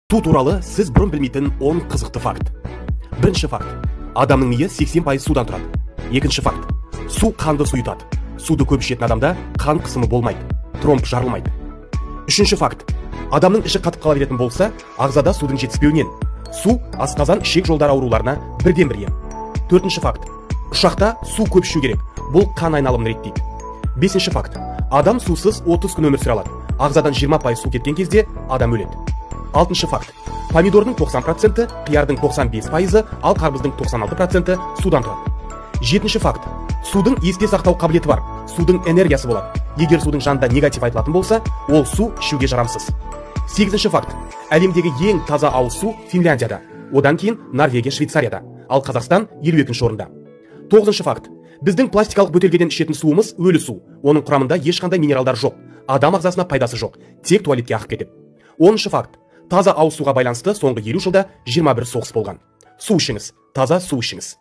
Су туралы сіз бұрын білмейтін 10 қызықты факт. Бірінші факт. Адамның миы 80% судан тұрады. Екінші факт. Су қанды сұйытады. Суды көп ішетін адамда қан қысымы болмайды, тромб жарылмайды. Үшінші факт. Адамның іші қатып қала беретін болса, ағзада судың жетіспеуінен су асқазан ішек жолдары ауруларына бірден-бір ем. Төртінші факт. Ұшақта су көп ішу керек. Бұл қан айналымын реттейді. Бесінші факт. Адам сусыз 30 күн өмір сүре алады. Ағзадан 20% су кеткен кезде адам өледі. Алтыншы факт. Помидордың 90%, қиярдың 95%, ал қарбыздың 96% судан тұрады. Жетінші факт. Судың есте сақтау қабілеті бар. Судың энергиясы болады. Егер судың жанында негатив айтылатын болса, ол су ішуге жарамсыз. Сегізінші факт. Әлемдегі ең таза ауыз су Финляндияда. Одан кейін Норвегия, Швейцарияда. Ал Қазақстан 52-ші орында. Тоғызыншы факт. Біздің пластикалық бөтелкеден ішетін суымыз өлі су. Оның құрамында ешқандай минералдар жоқ. Адам ағзасына пайдасы жоқ. Тек туалетке ағып кетеді. Оныншы факт. Таза ауыз суға байланысты соңғы 50 жылда 21 соғыс болған. Су ішіңіз, таза су ішіңіз.